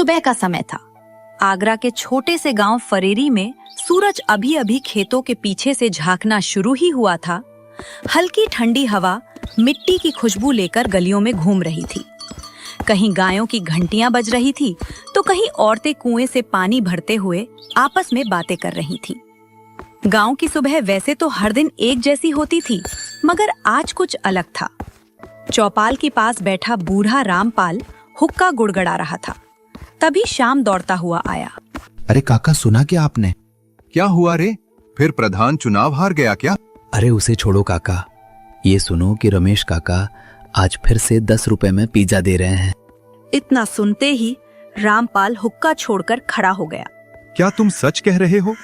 सुबह का समय था। आगरा के छोटे से गांव फरेरी में सूरज अभी अभी खेतों के पीछे से झांकना शुरू ही हुआ था। हल्की ठंडी हवा मिट्टी की खुशबू लेकर गलियों में घूम रही थी। कहीं गायों की घंटियां बज रही थी तो कहीं औरतें कुएं से पानी भरते हुए आपस में बातें कर रही थीं। गांव की सुबह वैसे तो हर दिन एक जैसी होती थी, मगर आज कुछ अलग था। चौपाल के पास बैठा बूढ़ा रामपाल हुक्का गुड़गड़ा रहा था। तभी श्याम दौड़ता हुआ आया। अरे काका, सुना क्या आपने? क्या हुआ रे? फिर प्रधान चुनाव हार गया क्या? अरे उसे छोड़ो काका, ये सुनो कि रमेश काका आज फिर से 10 रुपए में पिज्जा दे रहे हैं। इतना सुनते ही रामपाल हुक्का छोड़कर खड़ा हो गया। क्या तुम सच कह रहे हो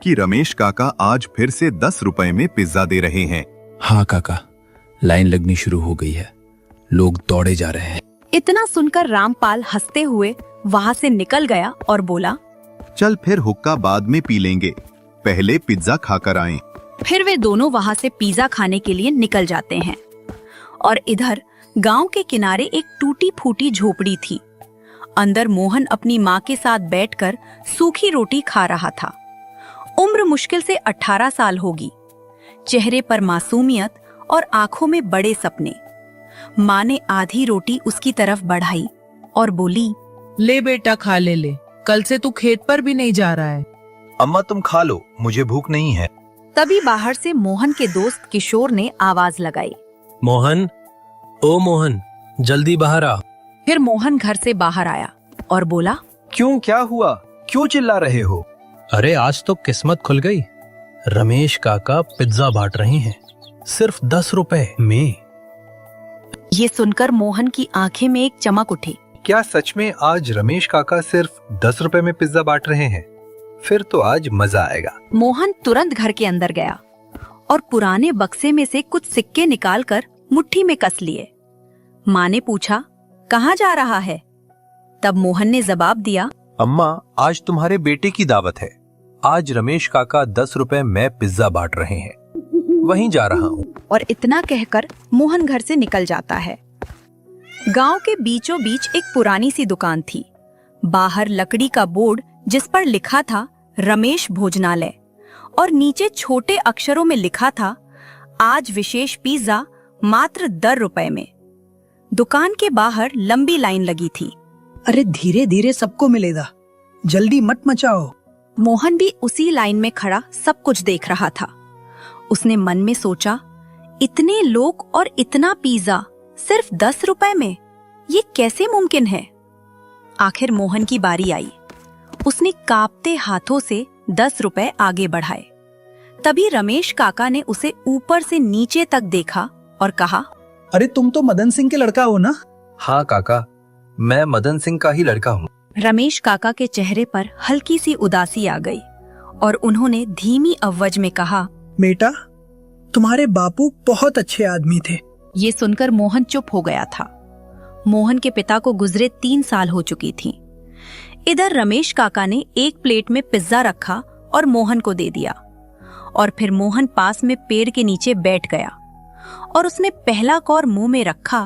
कि रमेश काका आज फिर से 10 रुपए में पिज्जा दे रहे हैं? हाँ काका, लाइन लगनी शुरू हो गई है, लोग दौड़े जा रहे हैं। इतना सुनकर रामपाल हंसते हुए वहां से निकल गया और बोला, चल फिर हुक्का बाद में पी लेंगे, पहले पिज्जा खाकर आएं। फिर वे दोनों वहां से पिज्जा खाने के लिए निकल जाते हैं। और इधर गांव के किनारे एक टूटी फूटी झोपड़ी थी। अंदर मोहन अपनी माँ के साथ बैठकर सूखी रोटी खा रहा था। उम्र मुश्किल से 18 साल होगी। चेहरे पर मासूमियत और आंखों में बड़े सपने। माँ ने आधी रोटी उसकी तरफ बढ़ाई और बोली, ले बेटा, खा ले, कल से तू खेत पर भी नहीं जा रहा है। अम्मा तुम खा लो, मुझे भूख नहीं है। तभी बाहर से मोहन के दोस्त किशोर ने आवाज लगाई, मोहन, ओ मोहन, जल्दी बाहर आ। फिर मोहन घर से बाहर आया और बोला, क्यों, क्या हुआ? क्यों चिल्ला रहे हो? अरे आज तो किस्मत खुल गई। रमेश काका पिज्जा बांट रहे हैं, सिर्फ 10 रुपए में। ये सुनकर मोहन की आंखें में एक चमक उठी। क्या सच में आज रमेश काका सिर्फ 10 रुपए में पिज्जा बांट रहे हैं? फिर तो आज मजा आएगा। मोहन तुरंत घर के अंदर गया और पुराने बक्से में से कुछ सिक्के निकालकर मुट्ठी में कस लिए। माँ ने पूछा, कहाँ जा रहा है? तब मोहन ने जवाब दिया, अम्मा आज तुम्हारे बेटे की दावत है। आज रमेश काका 10 रुपए में पिज्जा बांट रहे हैं, वहीं जा रहा हूँ। और इतना कहकर मोहन घर से निकल जाता है। गांव के बीचों बीच एक पुरानी सी दुकान थी। बाहर लकड़ी का बोर्ड जिस पर लिखा था रमेश भोजनालय और नीचे छोटे अक्षरों में लिखा था, आज विशेष पिज्जा मात्र 10 रुपए में। दुकान के बाहर लंबी लाइन लगी थी। अरे धीरे धीरे सबको मिलेगा, जल्दी मत मचाओ। मोहन भी उसी लाइन में खड़ा सब कुछ देख रहा था। उसने मन में सोचा, इतने लोग और इतना पिज्जा सिर्फ 10 रुपए में, ये कैसे मुमकिन है? आखिर मोहन की बारी आई। उसने कांपते हाथों से 10 रुपए आगे बढ़ाए। तभी रमेश काका ने उसे ऊपर से नीचे तक देखा और कहा, अरे तुम तो मदन सिंह के लड़का हो ना? हाँ काका, मैं मदन सिंह का ही लड़का हूँ। रमेश काका के चेहरे पर हल्की सी उदासी आ गई और उन्होंने धीमी आवाज में कहा, बेटा, तुम्हारे बापू बहुत अच्छे आदमी थे। ये सुनकर मोहन चुप हो गया था। मोहन के पिता को गुजरे 3 साल हो चुकी थी। इधर रमेश काका ने एक प्लेट में पिज्जा रखा और मोहन को दे दिया। और फिर मोहन पास में पेड़ के नीचे बैठ गया और उसने पहला कौर मुंह में रखा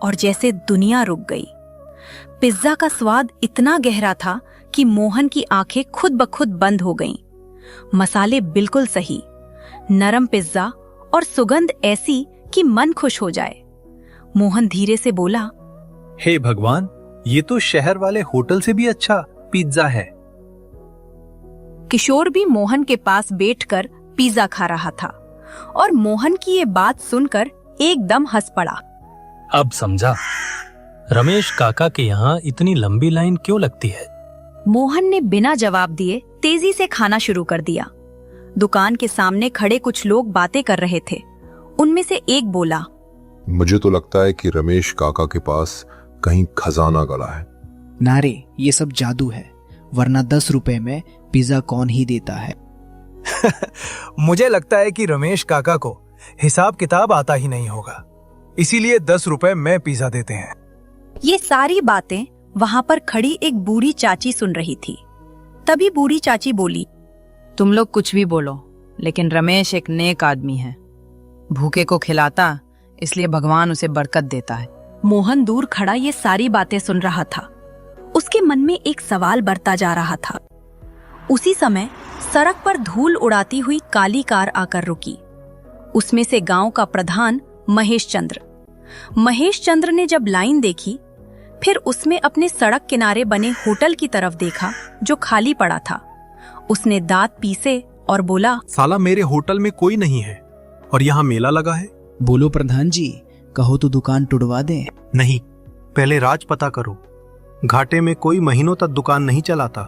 और जैसे दुनिया रुक गई। पिज्जा का स्वाद इतना गहरा था कि मोहन की आंखें खुद ब खुद बंद हो गईं। मसाले बिल्कुल सही, नरम पिज्जा और सुगंध ऐसी कि मन खुश हो जाए। मोहन धीरे से बोला, हे भगवान, ये तो शहर वाले होटल से भी अच्छा पिज्जा है। किशोर भी मोहन के पास बैठकर पिज्जा खा रहा था और मोहन की ये बात सुनकर एकदम हंस पड़ा। अब समझा रमेश काका के यहाँ इतनी लंबी लाइन क्यों लगती है। मोहन ने बिना जवाब दिए तेजी से खाना शुरू कर दिया। दुकान के सामने खड़े कुछ लोग बातें कर रहे थे। उनमें से एक बोला, मुझे तो लगता है कि रमेश काका के पास कहीं खजाना गला है। नारे, ये सब जादू है, वरना 10 रुपए में पिज्जा कौन ही देता है। मुझे लगता है कि रमेश काका को हिसाब किताब आता ही नहीं होगा, इसीलिए 10 रुपए में पिज्जा देते हैं। ये सारी बातें वहां पर खड़ी एक बूढ़ी चाची सुन रही थी। तभी बूढ़ी चाची बोली, तुम लोग कुछ भी बोलो, लेकिन रमेश एक नेक आदमी है। भूखे को खिलाता, इसलिए भगवान उसे बरकत देता है। मोहन दूर खड़ा ये सारी बातें सुन रहा था। उसके मन में एक सवाल बढ़ता जा रहा था। उसी समय सड़क पर धूल उड़ाती हुई काली कार आकर रुकी। उसमें से गांव का प्रधान महेश चंद्र ने जब लाइन देखी, फिर उसमें अपने सड़क किनारे बने होटल की तरफ देखा जो खाली पड़ा था। उसने दांत पीसे और बोला, साला मेरे होटल में कोई नहीं है और यहाँ मेला लगा है। बोलो प्रधान जी, कहो तो दुकान टुड़वा दें। नहीं, पहले राज पता करो। घाटे में कोई महीनों तक दुकान नहीं चलाता।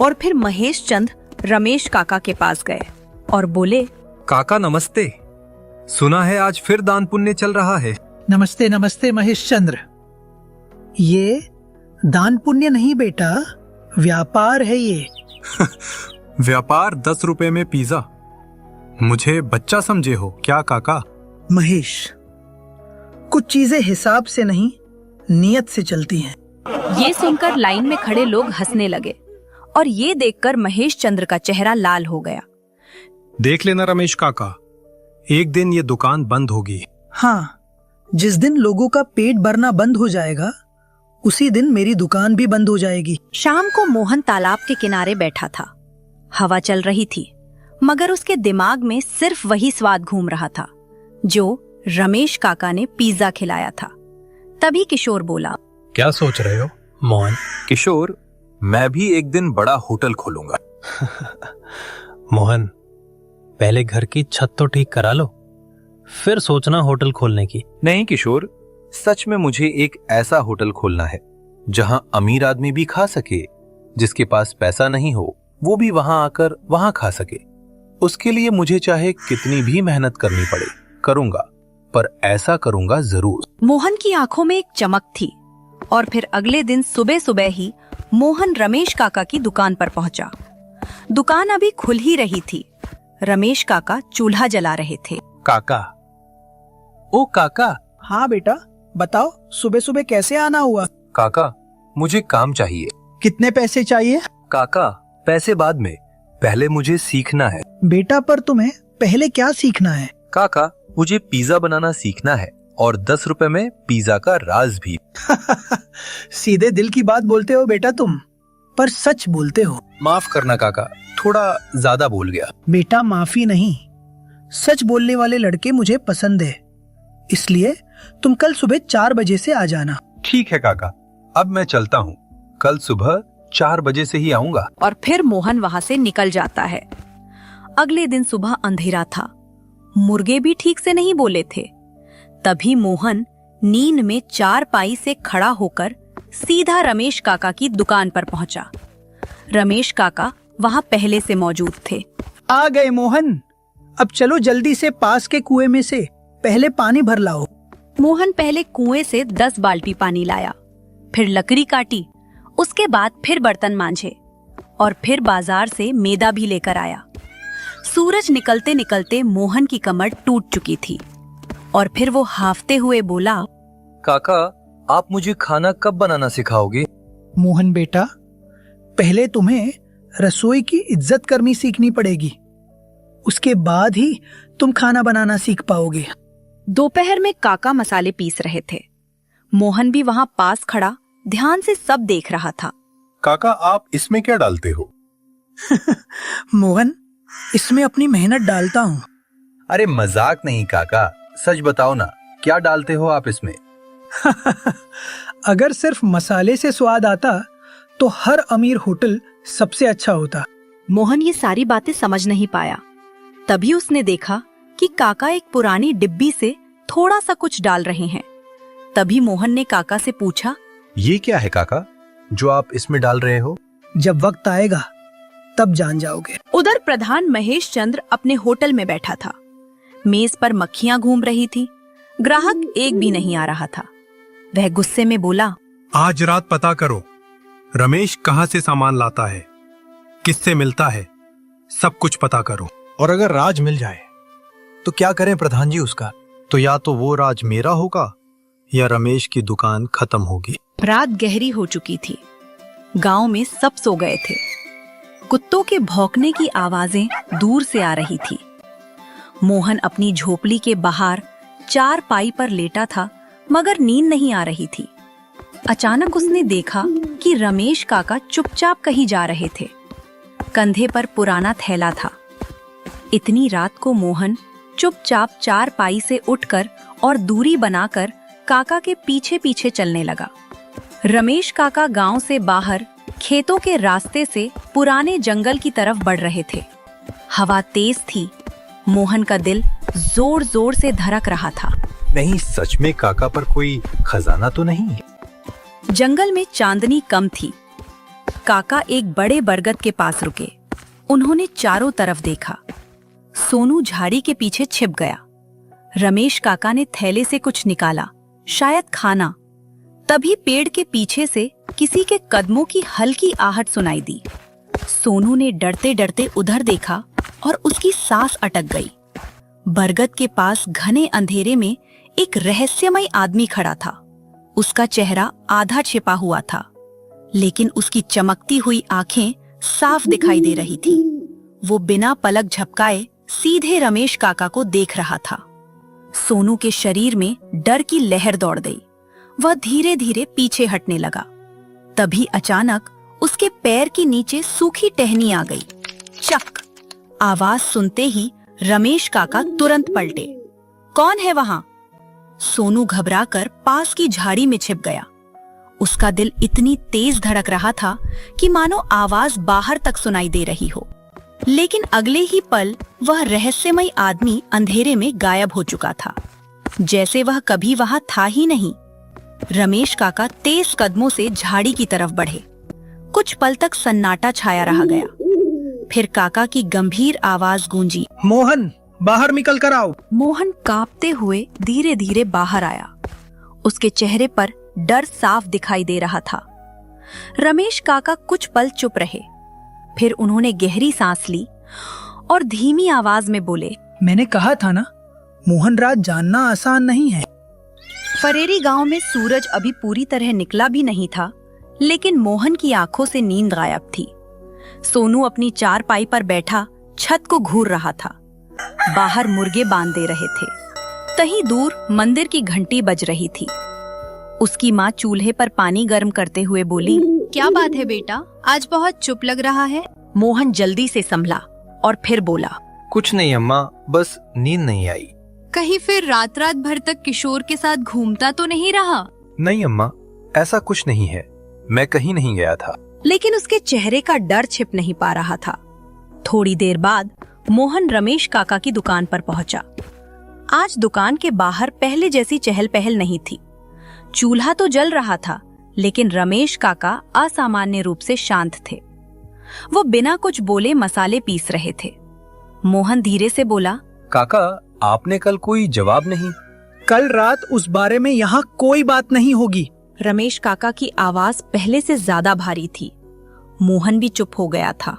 और फिर महेश चंद्र रमेश काका के पास गए और बोले, काका नमस्ते, सुना है आज फिर दान पुण्य चल रहा है। नमस्ते नमस्ते महेश चंद्र। ये दान पुण्य नहीं बेटा, व्यापार है ये। व्यापार 10 रुपए में पिज्जा? मुझे बच्चा समझे हो क्या काका? महेश, कुछ चीजें हिसाब से नहीं नियत से चलती हैं। ये सुनकर लाइन में खड़े लोग हंसने लगे और ये देखकर महेश चंद्र का चेहरा लाल हो गया। देख लेना रमेश काका, एक दिन ये दुकान बंद होगी। हाँ, जिस दिन लोगों का पेट भरना बंद हो जाएगा उसी दिन मेरी दुकान भी बंद हो जाएगी। शाम को मोहन तालाब के किनारे बैठा था। हवा चल रही थी, मगर उसके दिमाग में सिर्फ वही स्वाद घूम रहा था जो रमेश काका ने पिज्जा खिलाया था। तभी किशोर बोला, क्या सोच रहे हो मोहन? किशोर, मैं भी एक दिन बड़ा होटल खोलूंगा। मोहन, पहले घर की छत तो ठीक करा लो, फिर सोचना होटल खोलने की। नहीं किशोर, सच में मुझे एक ऐसा होटल खोलना है जहां अमीर आदमी भी खा सके, जिसके पास पैसा नहीं हो वो भी वहां आकर वहां खा सके। उसके लिए मुझे चाहे कितनी भी मेहनत करनी पड़े करूंगा, पर ऐसा करूंगा जरूर। मोहन की आंखों में एक चमक थी और फिर अगले दिन सुबह सुबह ही मोहन रमेश काका की दुकान पर पहुंचा। दुकान अभी खुल ही रही थी। रमेश काका चूल्हा जला रहे थे। काका, ओ काका। हाँ बेटा, बताओ सुबह सुबह कैसे आना हुआ? काका, मुझे काम चाहिए। कितने पैसे चाहिए? काका, पैसे बाद में, पहले मुझे सीखना है। बेटा, पर तुम्हें पहले क्या सीखना है? काका, मुझे पिज्जा बनाना सीखना है और 10 रुपए में पिज्जा का राज भी। सीधे दिल की बात बोलते हो बेटा तुम, पर सच बोलते हो। माफ करना काका, थोड़ा ज्यादा बोल गया। बेटा माफी नहीं, सच बोलने वाले लड़के मुझे पसंद है, इसलिए तुम कल सुबह 4 बजे से आ जाना। ठीक है काका, अब मैं चलता हूँ। कल सुबह 4 बजे से ही आऊंगा। और फिर मोहन वहां से निकल जाता है। अगले दिन सुबह अंधेरा था, मुर्गे भी ठीक से नहीं बोले थे। तभी मोहन नींद में चारपाई से खड़ा होकर सीधा रमेश काका की दुकान पर पहुंचा। रमेश काका वहां पहले से मौजूद थे। आ गए मोहन, अब चलो जल्दी से पास के कुएं में से पहले पानी भर लाओ। मोहन पहले कुएं से 10 बाल्टी पानी लाया, फिर लकड़ी काटी, उसके बाद फिर बर्तन मांजे और फिर बाजार से मैदा भी लेकर आया। सूरज निकलते निकलते मोहन की कमर टूट चुकी थी और फिर वो हाफते हुए बोला, काका, आप मुझे खाना कब बनाना सिखाओगे? मोहन बेटा, पहले तुम्हें रसोई की इज्जत करनी सीखनी पड़ेगी, उसके बाद ही तुम खाना बनाना सीख पाओगे। दोपहर में काका मसाले पीस रहे थे। मोहन भी वहां पास खड़ा ध्यान से सब देख रहा था। काका, आप इसमें क्या डालते हो? मोहन, इसमें अपनी मेहनत डालता हूँ। अरे मजाक नहीं काका, सच बताओ ना, क्या डालते हो आप इसमें? अगर सिर्फ मसाले से स्वाद आता तो हर अमीर होटल सबसे अच्छा होता। मोहन ये सारी बातें समझ नहीं पाया। तभी उसने देखा कि काका एक पुरानी डिब्बी से थोड़ा सा कुछ डाल रहे हैं। तभी मोहन ने काका से पूछा, ये क्या है काका जो आप इसमें डाल रहे हो? जब वक्त आएगा तब जान जाओगे। उधर प्रधान महेश चंद्र अपने होटल में बैठा था। मेज पर मक्खियां घूम रही थी, ग्राहक एक भी नहीं आ रहा था। वह गुस्से में बोला, आज रात पता करो रमेश कहाँ से सामान लाता है, किससे मिलता है, सब कुछ पता करो। और अगर राज मिल जाए तो क्या करें प्रधान जी उसका? तो या तो वो राज मेरा होगा या रमेश की दुकान खत्म होगी। रात गहरी हो चुकी थी। गांव में सब सो गए थे। कुत्तों के भौंकने की आवाजें दूर से आ रही थी। मोहन अपनी झोपड़ी के बाहर चारपाई पर लेटा था, मगर नींद नहीं आ रही थी। अचानक उसने देखा कि रमेश काका चुपचाप कहीं जा रहे थे। कंधे पर पुराना थैला था। इतनी रात को मोहन चुपचाप चारपाई से उठकर और दूरी बनाकर काका के पीछे पीछे चलने लगा। रमेश काका गांव से बाहर खेतों के रास्ते से पुराने जंगल की तरफ बढ़ रहे थे। हवा तेज थी। मोहन का दिल जोर जोर से धड़क रहा था। नहीं, सच में काका पर कोई खजाना तो नहीं है। जंगल में चांदनी कम थी। काका एक बड़े बरगद के पास रुके। उन्होंने चारों तरफ देखा। सोनू झाड़ी के पीछे छिप गया। रमेश काका ने थैले से कुछ निकाला, शायद खाना। तभी पेड़ के पीछे से किसी के कदमों की हल्की आहट सुनाई दी। सोनू ने डरते डरते उधर देखा और उसकी सांस अटक गई। बरगद के पास घने अंधेरे में एक रहस्यमय आदमी खड़ा था। उसका चेहरा आधा छिपा हुआ था, लेकिन उसकी चमकती हुई आंखें साफ दिखाई दे रही थी। वो बिना पलक झपकाए सीधे रमेश काका को देख रहा था। सोनू के शरीर में डर की लहर दौड़ गई। वह धीरे धीरे पीछे हटने लगा। तभी अचानक उसके पैर के नीचे सूखी टहनी आ गई। चक! आवाज सुनते ही रमेश काका तुरंत पलटे। कौन है वहां? सोनू घबराकर पास की झाड़ी में छिप गया। उसका दिल इतनी तेज धड़क रहा था कि मानो आवाज बाहर तक सुनाई दे रही हो। लेकिन अगले ही पल वह रहस्यमय आदमी अंधेरे में गायब हो चुका था, जैसे वह कभी वहां था ही नहीं। रमेश काका तेज कदमों से झाड़ी की तरफ बढ़े। कुछ पल तक सन्नाटा छाया रहा गया। फिर काका की गंभीर आवाज गूंजी, मोहन, बाहर निकल कर आओ। मोहन कांपते हुए धीरे धीरे बाहर आया। उसके चेहरे पर डर साफ दिखाई दे रहा था। रमेश काका कुछ पल चुप रहे। फिर उन्होंने गहरी सांस ली और धीमी आवाज में बोले, मैंने कहा था ना, मोहन राज जानना आसान नहीं है। फरेरी गांव में सूरज अभी पूरी तरह निकला भी नहीं था, लेकिन मोहन की आंखों से नींद गायब थी। सोनू अपनी चारपाई पर बैठा छत को घूर रहा था। बाहर मुर्गे बांध दे रहे थे। कहीं दूर मंदिर की घंटी बज रही थी। उसकी माँ चूल्हे पर पानी गर्म करते हुए बोली, क्या बात है बेटा, आज बहुत चुप लग रहा है। मोहन जल्दी से संभला और फिर बोला, कुछ नहीं अम्मा, बस नींद नहीं आई। कहीं फिर रात रात भर तक किशोर के साथ घूमता तो नहीं रहा? नहीं अम्मा, ऐसा कुछ नहीं है, मैं कहीं नहीं गया था। लेकिन उसके चेहरे का डर छिप नहीं पा रहा था। थोड़ी देर बाद मोहन रमेश काका की दुकान पर पहुंचा। आज दुकान के बाहर पहले जैसी चहल पहल नहीं थी। चूल्हा तो जल रहा था, लेकिन रमेश काका असामान्य रूप से शांत थे। वो बिना कुछ बोले मसाले पीस रहे थे। मोहन धीरे से बोला, काका, आपने कल कोई जवाब नहीं? कल रात उस बारे में यहाँ कोई बात नहीं होगी। रमेश काका की आवाज पहले से ज्यादा भारी थी। मोहन भी चुप हो गया था।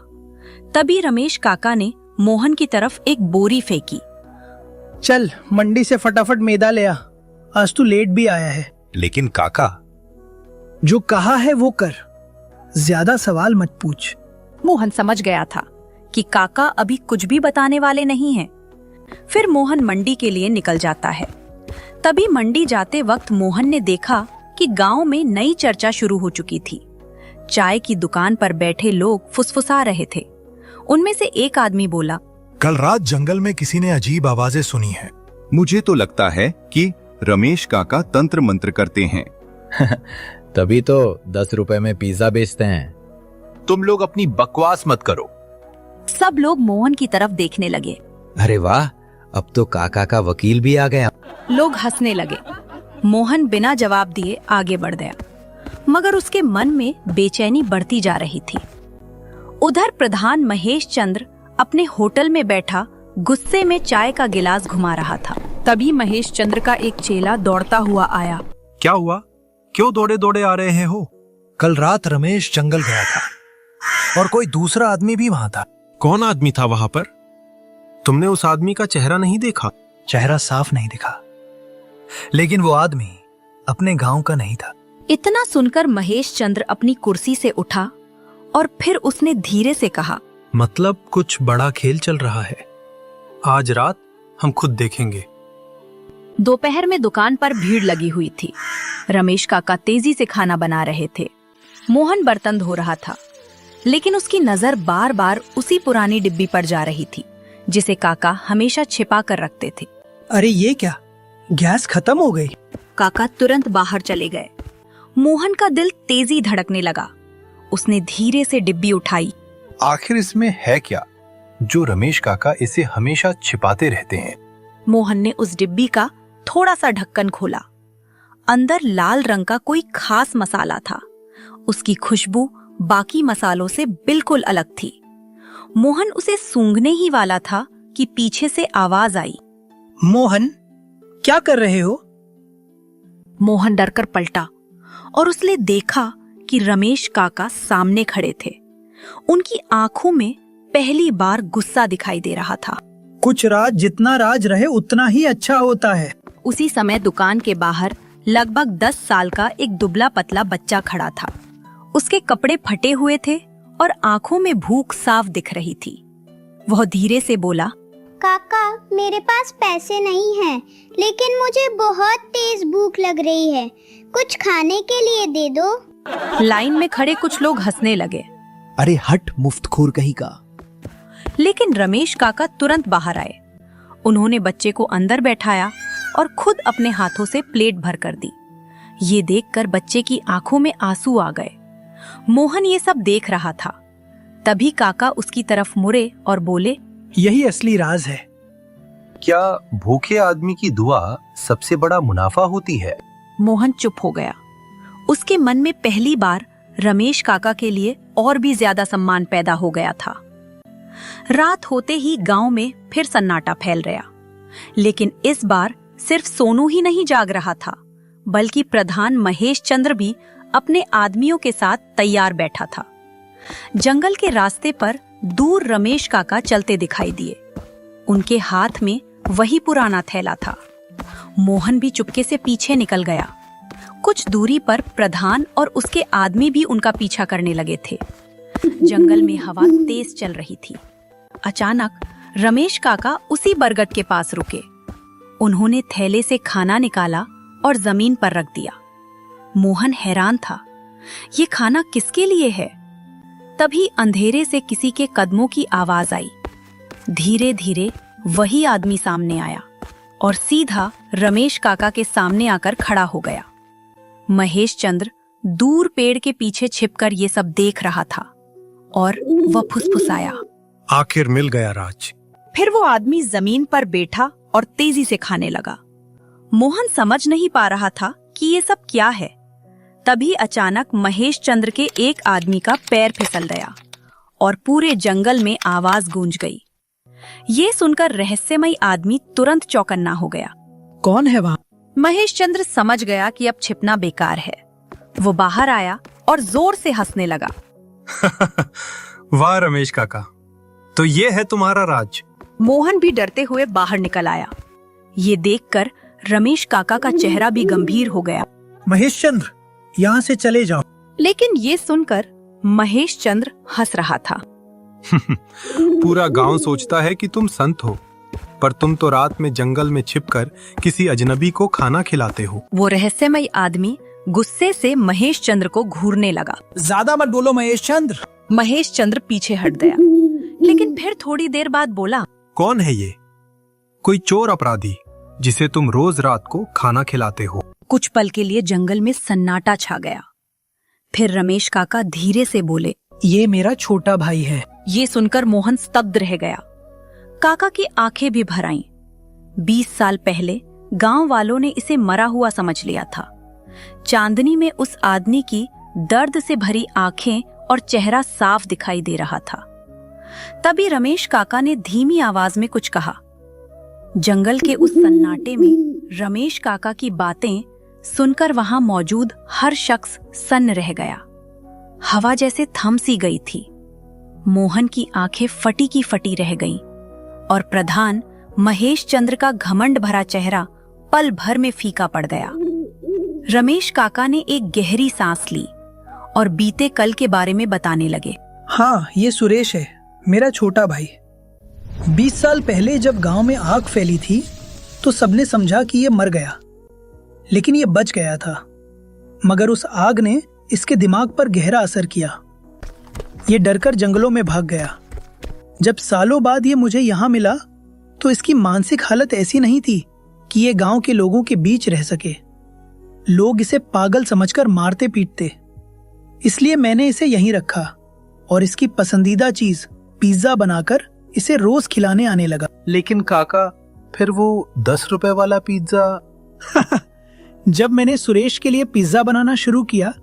तभी रमेश काका ने मोहन की तरफ एक बोरी फेंकी। चल मंडी से फटाफट मैदा ले आ, आज तू लेट भी आया है। लेकिन काका, जो कहा है वो कर, ज्यादा सवाल मत पूछ। मोहन समझ गया था कि काका अभी कुछ भी बताने वाले नहीं हैं। फिर मोहन मंडी के लिए निकल जाता है। तभी मंडी जाते वक्त मोहन ने देखा कि गांव में नई चर्चा शुरू हो चुकी थी। चाय की दुकान पर बैठे लोग फुसफुसा रहे थे। उनमें से एक आदमी बोला, कल रात जंगल में किसी ने अजीब आवाजें सुनी है। मुझे तो लगता है कि रमेश काका तंत्र मंत्र करते हैं। तभी तो 10 रुपए में पिज्जा बेचते हैं। तुम लोग अपनी बकवास मत करो। सब लोग मोहन की तरफ देखने लगे। अरे वाह, अब तो काका का वकील भी आ गया। लोग हंसने लगे। मोहन बिना जवाब दिए आगे बढ़ गया, मगर उसके मन में बेचैनी बढ़ती जा रही थी। उधर प्रधान महेश चंद्र अपने होटल में बैठा गुस्से में चाय का गिलास घुमा रहा था। तभी महेश चंद्र का एक चेला दौड़ता हुआ आया। क्या हुआ? क्यों दौड़े दौड़े आ रहे हो? कल रात रमेश जंगल गया था और कोई दूसरा आदमी भी वहां था। कौन आदमी था वहां पर? तुमने उस आदमी का चेहरा नहीं देखा? चेहरा साफ नहीं दिखा, लेकिन वो आदमी अपने गांव का नहीं था। इतना सुनकर महेश चंद्र अपनी कुर्सी से उठा और फिर उसने धीरे से कहा, मतलब कुछ बड़ा खेल चल रहा है। आज रात हम खुद देखेंगे। दोपहर में दुकान पर भीड़ लगी हुई थी। रमेश काका तेजी से खाना बना रहे थे। मोहन बर्तन धो रहा था, लेकिन उसकी नजर बार बार उसी पुरानी डिब्बी पर जा रही थी जिसे काका हमेशा छिपा कर रखते थे। अरे ये क्या, गैस खत्म हो गई। काका तुरंत बाहर चले गए। मोहन का दिल तेजी धड़कने लगा। उसने धीरे से डिब्बी उठाई। आखिर इसमें है क्या जो रमेश काका इसे हमेशा छिपाते रहते हैं? मोहन ने उस डिब्बी का थोड़ा सा ढक्कन खोला। अंदर लाल रंग का कोई खास मसाला था। उसकी खुशबू बाकी मसालों से बिल्कुल अलग थी। मोहन उसे सूंघने ही वाला था कि पीछे से आवाज आई। मोहन, क्या कर रहे हो? मोहन डरकर पलटा और उसने देखा कि रमेश काका सामने खड़े थे। उनकी आंखों में पहली बार गुस्सा दिखाई दे रहा था। कुछ राज जितना राज रहे उतना ही अच्छा होता है। उसी समय दुकान के बाहर लगभग 10 साल का एक दुबला पतला बच्चा खड़ा था। उसके कपड़े फटे हुए थे और आंखों में भूख साफ दिख रही थी। वह धीरे से बोला, काका, मेरे पास पैसे नहीं हैं, लेकिन मुझे बहुत तेज भूख लग रही है। कुछ खाने के लिए दे दो। लाइन में खड़े कुछ लोग हंसने लगे। अरे हट मुफ्तखोर कहीं का। लेकिन रमेश काका तुरंत बाहर आए। उन्होंने बच्चे को अंदर बैठाया और खुद अपने हाथों से प्लेट भर कर दी। ये देखकर बच्चे की आंखों में आंसू आ गए। मोहन ये सब देख रहा था। तभी काका उसकी तरफ मुड़े और बोले, यही असली राज है। क्या भूखे आदमी की दुआ सबसे बड़ा मुनाफा होती है? मोहन चुप हो गया। उसके मन में पहली बार रमेश काका के लिए और भी ज्यादा सम्मान पैदा हो गया था। रात होते ही गांव में फिर सन्नाटा फैल गया। लेकिन इस बार सिर्फ सोनू ही नहीं जाग रहा था, बल्कि प्रधान महेश चंद्र भी अपने आदमियों के साथ तैयार बैठा था। जंगल के रास्ते पर दूर रमेश काका चलते दिखाई दिए। उनके हाथ में वही पुराना थैला था। मोहन भी चुपके से पीछे निकल गया। कुछ दूरी पर प्रधान और उसके आदमी भी उनका पीछा करने लगे थे। जंगल में हवा तेज चल रही थी। अचानक रमेश काका उसी बरगद के पास रुके। उन्होंने थैले से खाना निकाला और जमीन पर रख दिया। मोहन हैरान था, ये खाना किसके लिए है? तभी अंधेरे से किसी के कदमों की आवाज आई। धीरे धीरे वही आदमी सामने आया और सीधा रमेश काका के सामने आकर खड़ा हो गया। महेश चंद्र दूर पेड़ के पीछे छिपकर ये सब देख रहा था और वह फुसफुसाया, आखिर मिल गया राज। फिर वो आदमी जमीन पर बैठा और तेजी से खाने लगा। मोहन समझ नहीं पा रहा था कि ये सब क्या है। तभी अचानक महेश चंद्र के एक आदमी का पैर फिसल गया और पूरे जंगल में आवाज गूंज गई। ये सुनकर रहस्यमयी आदमी तुरंत चौकन्ना हो गया। कौन है वहाँ? महेश चंद्र समझ गया कि अब छिपना बेकार है। वो बाहर आया और जोर से हंसने लगा। वाह रमेश काका, तो ये है तुम्हारा राज। मोहन भी डरते हुए बाहर निकल आया। ये देखकर रमेश काका का चेहरा भी गंभीर हो गया। महेश चंद्र, यहाँ से चले जाओ। लेकिन ये सुनकर महेश चंद्र हंस रहा था। पूरा गांव सोचता है कि तुम संत हो, पर तुम तो रात में जंगल में छिपकर किसी अजनबी को खाना खिलाते हो। वो रहस्यमयी आदमी गुस्से से महेश चंद्र को घूरने लगा। ज्यादा मत बोलो महेश चंद्र। महेश चंद्र पीछे हट गया, लेकिन फिर थोड़ी देर बाद बोला, कौन है ये? कोई चोर अपराधी जिसे तुम रोज रात को खाना खिलाते हो। कुछ पल के लिए जंगल में सन्नाटा छा गया। फिर रमेश काका धीरे से बोले, ये मेरा छोटा भाई है। ये सुनकर मोहन स्तब्ध रह गया। काका की आंखें भी भर आईं। 20 साल पहले गांव वालों ने इसे मरा हुआ समझ लिया था। चांदनी में उस आदमी की दर्द से भरी आंखें और चेहरा साफ दिखाई दे रहा था। तभी रमेश काका ने धीमी आवाज में कुछ कहा। जंगल के उस सन्नाटे में रमेश काका की बातें सुनकर वहां मौजूद हर शख्स सन्न रह गया। हवा जैसे थम सी गई थी। मोहन की आंखें फटी की फटी रह गईं और प्रधान महेश चंद्र का घमंड भरा चेहरा पल भर में फीका पड़ गया। रमेश काका ने एक गहरी सांस ली और बीते कल के बारे में बताने लगे। हाँ, ये सुरेश है, मेरा छोटा भाई। 20 साल पहले जब गांव में आग फैली थी, तो सबने समझा कि ये मर गया, लेकिन ये बच गया था। मगर उस आग ने इसके दिमाग पर गहरा असर किया। ये डरकर जंगलों में भाग गया। जब सालों बाद ये मुझे यहाँ मिला तो इसकी मानसिक हालत ऐसी नहीं थी कि ये गांव के लोगों के बीच रह सके। लोग इसे पागल समझकर मारते पीटते। इसलिए मैंने इसे यहीं रखा और इसकी पसंदीदा चीज पिज्जा बनाकर इसे रोज खिलाने आने लगा। लेकिन काका, फिर वो 10 रुपए वाला पिज्जा? जब मैंने सुरेश के लिए पिज्जा बनाना शुरू किया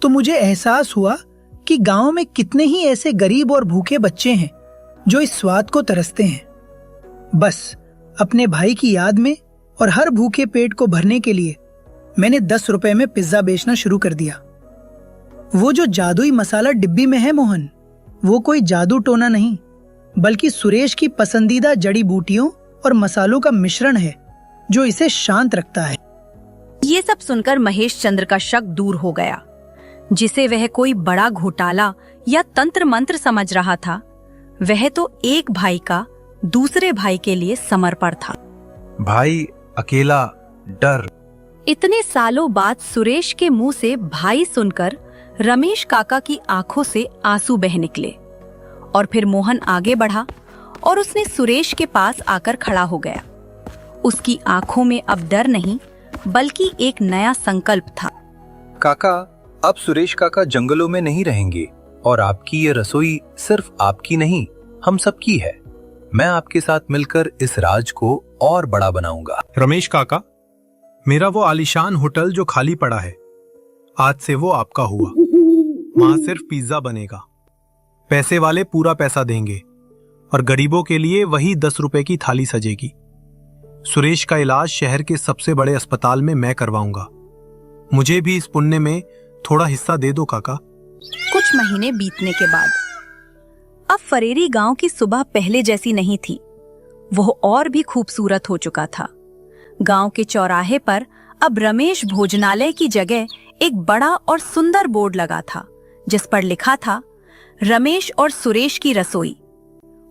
तो मुझे एहसास हुआ कि गांव में कितने ही ऐसे गरीब और भूखे बच्चे हैं जो इस स्वाद को तरसते हैं। बस अपने भाई की याद में और हर भूखे पेट को भरने के लिए मैंने 10 रुपए में पिज्जा बेचना शुरू कर दिया। वो जो जादुई मसाला डिब्बी में है मोहन, वो कोई जादू टोना नहीं, बल्कि सुरेश की पसंदीदा जड़ी बूटियों और मसालों का मिश्रण है जो इसे शांत रखता है। ये सब सुनकर महेश चंद्र का शक दूर हो गया। जिसे वह कोई बड़ा घोटाला या तंत्र मंत्र समझ रहा था, वह तो एक भाई का दूसरे भाई के लिए समर्पण था। भाई अकेला, डर। इतने सालों बाद सुरेश के मुंह से भाई सुनकर रमेश काका की आंखों से आंसू बह निकले। और फिर मोहन आगे बढ़ा और उसने सुरेश के पास आकर खड़ा हो गया। उसकी आंखों में अब डर नहीं, बल्कि एक नया संकल्प था। काका, अब सुरेश काका जंगलों में नहीं रहेंगे और आपकी ये रसोई सिर्फ आपकी नहीं, हम सबकी है। मैं आपके साथ मिलकर इस राज को और बड़ा बनाऊंगा। रमेश काका, मेरा वो आलीशान होटल जो खाली पड़ा है, आज से वो आपका हुआ। वहां सिर्फ पिज्जा बनेगा। पैसे वाले पूरा पैसा देंगे और गरीबों के लिए वही 10 रुपए की थाली सजेगी। सुरेश का इलाज शहर के सबसे बड़े अस्पताल में मैं करवाऊंगा। मुझे भी इस पुण्य में थोड़ा हिस्सा दे दो काका। कुछ महीने बीतने के बाद अब फरेरी गांव की सुबह पहले जैसी नहीं थी। वह और भी खूबसूरत हो चुका था। गांव के चौराहे पर अब रमेश भोजनालय की जगह एक बड़ा और सुंदर बोर्ड लगा था, जिस पर लिखा था रमेश और सुरेश की रसोई।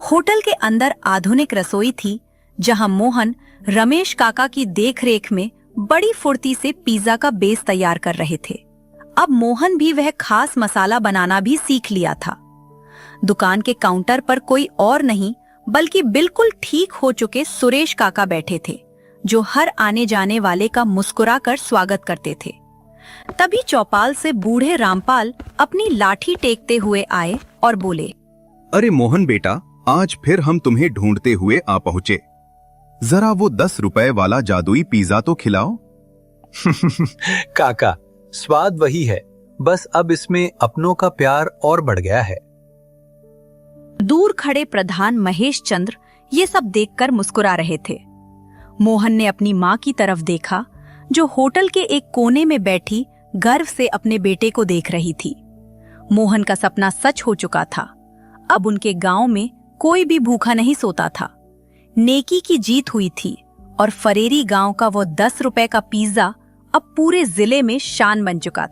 होटल के अंदर आधुनिक रसोई थी, जहां मोहन रमेश काका की देखरेख में बड़ी फुर्ती से पिज्जा का बेस तैयार कर रहे थे। अब मोहन भी वह खास मसाला बनाना भी सीख लिया था। दुकान के काउंटर पर कोई और नहीं, बल्कि बिल्कुल ठीक हो चुके सुरेश काका बैठे थे, जो हर आने जाने वाले का मुस्कुराकर स्वागत करते थे। तभी चौपाल से बूढ़े रामपाल अपनी लाठी टेकते हुए आए और बोले, अरे मोहन बेटा, आज फिर हम तुम्हें ढूंढते हुए आ पहुंचे। जरा वो 10 रुपए वाला जादुई पिज्जा तो खिलाओ। काका, स्वाद वही है, बस अब इसमें अपनों का प्यार और बढ़ गया है। दूर खड़े प्रधान महेश चंद्र ये सब देखकर मुस्कुरा रहे थे। मोहन ने अपनी माँ की तरफ देखा, जो होटल के एक कोने में बैठी गर्व से अपने बेटे को देख रही थी। मोहन का सपना सच हो चुका था। अब उनके गांव में कोई भी भूखा नहीं सोता था। नेकी की जीत हुई थी और फरेरी गांव का वो 10 रुपए का पिज्जा अब पूरे जिले में शान बन चुका था।